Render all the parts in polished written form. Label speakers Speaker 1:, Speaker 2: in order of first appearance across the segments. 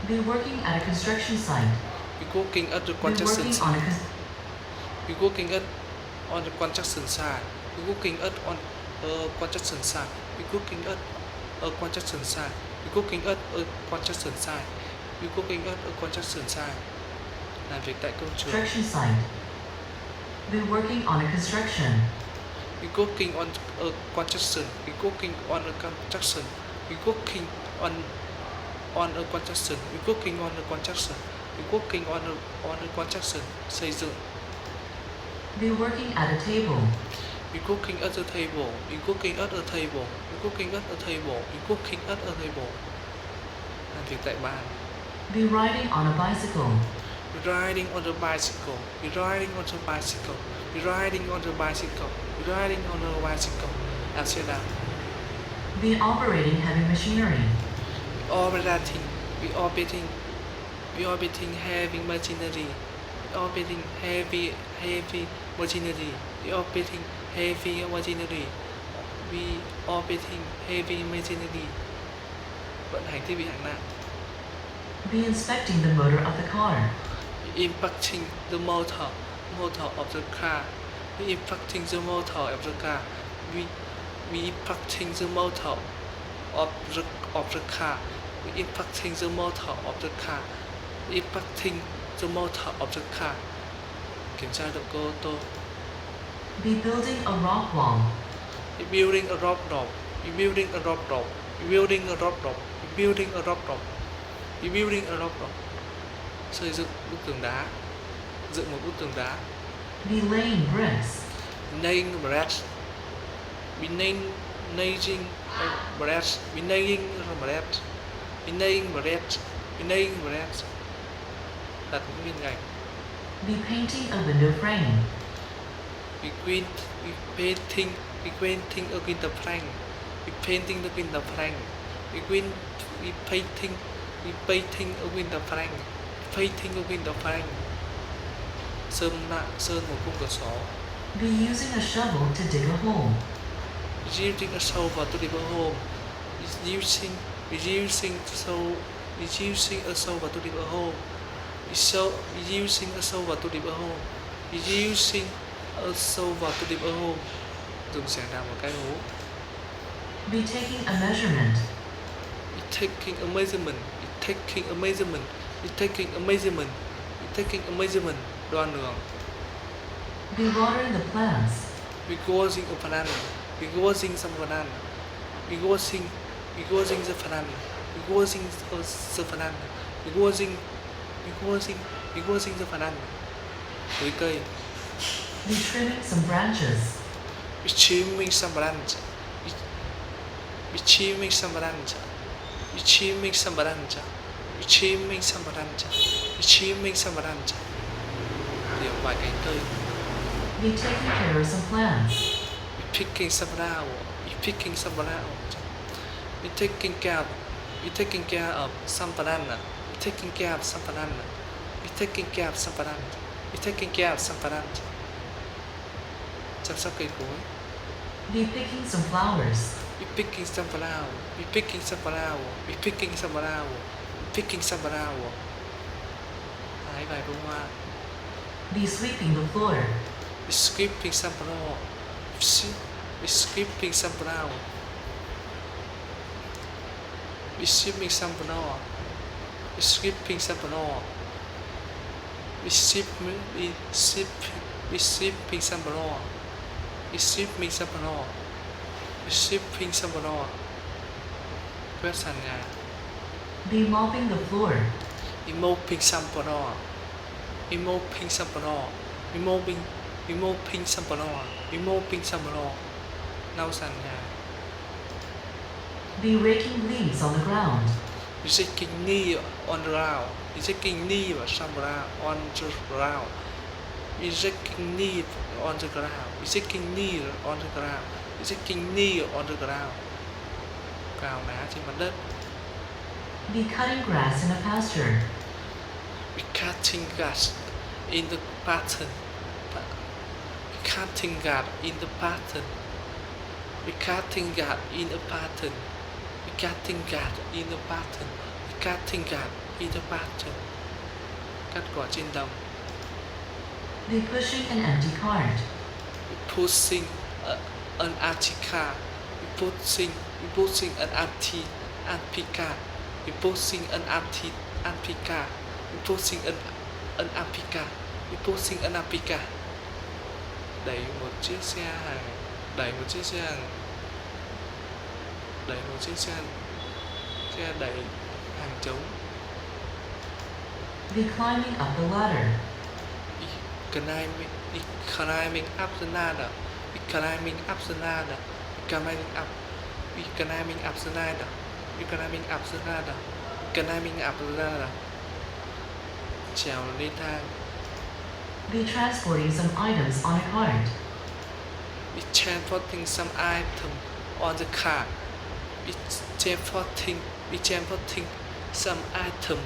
Speaker 1: Be working at a construction site.
Speaker 2: Be working at the
Speaker 1: Be
Speaker 2: construction
Speaker 1: working on a
Speaker 2: site. Be working at on the construction site. Be working at on a construction site. Be working at a construction site. Be working at a construction site. Be working at a construction site. Làm việc tại công trường.
Speaker 1: construction site. Be working on a construction.
Speaker 2: Be working on a construction. Be working on a construction. Be working on a construction. Be working on a construction. Be working on a construction. Xây dựng.
Speaker 1: Be working at a table.
Speaker 2: Be working at a table. Be working at a table. Be working at a table. Be working at a table. Làm việc tại bàn.
Speaker 1: Be riding on a bicycle.
Speaker 2: Be riding on a bicycle. Be riding on a bicycle. Be riding on a bicycle. Be riding on a bicycle. Đạp xe đạp.
Speaker 1: Be operating heavy machinery.
Speaker 2: Be operating. Be operating. Be operating heavy machinery. Be operating heavy machinery. Be operating heavy machinery. Be operating heavy machinery. Vận hành thiết bị hạng nặng.
Speaker 1: Be inspecting the motor of the car.
Speaker 2: Be impacting the motor of the car. Be impacting the motor of the car. Be impacting the motor of the car. Be impacting the motor of the car. Be impacting the motor of the car. Kiểm tra động cơ ô tô.
Speaker 1: Be building a rock wall.
Speaker 2: Be building a rock wall. Be building a rock wall. Be building a rock wall. Be building a rock wall. Be building a rock wall. Xây dựng bức tường đá. Dựng một bức tường đá.
Speaker 1: Be laying bricks.
Speaker 2: Nailing bricks. Be nailing bricks. Be nailing bricks. Be nailing bricks. Be nailing bricks. Đặt những viên gạch.
Speaker 1: Be painting a window frame.
Speaker 2: Be painting a window frame. Be painting the window frame. Be painting a window frame. Painting a window frame. Sơn một khung cửa sổ.
Speaker 1: Be using a shovel to dig a hole.
Speaker 2: Using a shovel to dig a hole. Using a shovel to dig a hole. Using a shovel to dig a hole. Using a shovel to dig a hole. Dùng xẻng đào một cái hố.
Speaker 1: Be taking a measurement.
Speaker 2: Be taking a measurement. Be taking a measurement. Be taking a measurement. Be taking a measurement. Đo lường.
Speaker 1: Be watering the plants.
Speaker 2: Be watering a banana. Be watering some banana. Be watering the banana. Be watering the banana. Be watering the banana. Tưới cây.
Speaker 1: Be trimming some branches.
Speaker 2: Be trimming some branches. Be trimming some branches. Be trimming some branches. Be trimming some branches. Be trimming some branches. Điểm vài cánh cây.
Speaker 1: Be taking care of some plants.
Speaker 2: Be picking some flowers. Be picking some flowers. Be taking care of some banana. Be taking care of some banana. Be taking care of some banana. Be taking care of some banana. Chăm sóc cây cối.
Speaker 1: Be picking some flowers.
Speaker 2: Be picking some flower. Be picking some flower. Be picking some flower. Be picking some flower. Hái vài bông hoa.
Speaker 1: Be sweeping the floor.
Speaker 2: Be sweeping some floor. Be sweeping some flower. Be sweeping some floor. Be sweeping some floor. Be sweeping some floor. Be sweeping some floor. Be sweeping some floor. Quét sàn nhà.
Speaker 1: Be mopping the floor.
Speaker 2: Be mopping some floor. Be mopping some floor. Be mopping some floor. Be mopping some floor. Lau sàn nhà.
Speaker 1: Be raking leaves on the ground.
Speaker 2: Be shaking knee on the ground. Be shaking knee on the ground. Be shaking knee on the ground. Be shaking knee on the ground. Be shaking knee on the ground. Cào ná trên mặt đất.
Speaker 1: Be cutting grass in a pasture.
Speaker 2: Be cutting grass in the pattern. Be cutting grass in the pattern. Be cutting grass in a pattern. Be cutting grass in a pattern. Be cutting grass in the pasture, cắt cỏ trên đồng.
Speaker 1: Be pushing an empty cart.
Speaker 2: Pushing an empty car. Pushing an empty car. Pushing an empty car. Pushing an empty car. Pushing an empty car. Đẩy một chiếc xe hàng. Đẩy một chiếc xe hàng. Đẩy một chiếc xe đẩy hàng trống.
Speaker 1: Be climbing up the ladder.
Speaker 2: Climbing up the ladder. Climbing up the ladder. Climbing up. Climbing up the ladder. Climbing up the ladder. Climbing up the ladder. Trèo lên thang.
Speaker 1: Be transporting some items on a cart.
Speaker 2: Be transporting some item on the car. Be transporting some item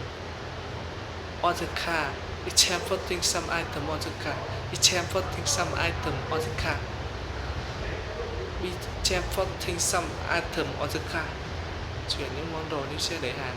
Speaker 2: on the car. Be transporting some item on the car. Be transporting some item on the car. Be transporting some item on the car. Chuyển những món đồ lên xe đẩy hàng.